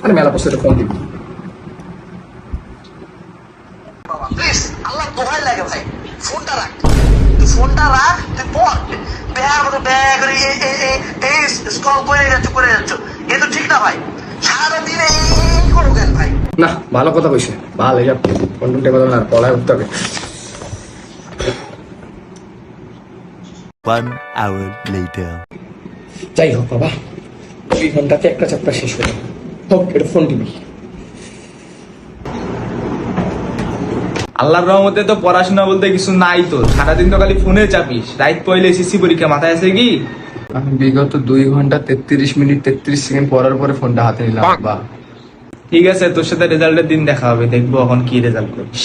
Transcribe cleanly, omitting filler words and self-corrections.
আরে মেলা পয়সা ফোন দিবি প্লিজ আল্লাহ দোহাই লাগে ভাই ফোনটা রাখ তুই পড় ব্যাগ মতো ব্যাগ করে এই স্কল করে যাচ্ছ এ তো ঠিক না ভাই সারাদিনে এই করো কেন ভাই না ভালো কথা কইছে ভালো এই ফোন টোন টেপা না পড়ায় উঠতে হবে 1 hour later. যাই হোক বাবা 2 ঘন্টাতে একটা চ্যাপ্টার শেষ হয়ে যাবে হোক এটা ফোন দিবি আল্লাহর রহমতে তো পড়াশোনা বলতে কিছু নাই তো, সারাদিন তো খালি ফোনে চাপিস। রাত পয়লে এসএসসি পরীক্ষা মাথায় আছে কি? আমি বিগত 2 ঘন্টা 33 মিনিট 33 সেকেন্ড পড়ার পরে ফোনটা হাতে নিলাম বা ঠিক আছে, তোর সাথে রেজাল্টের দিন দেখা হবে, দেখবো এখন কি রেজাল্ট করিস।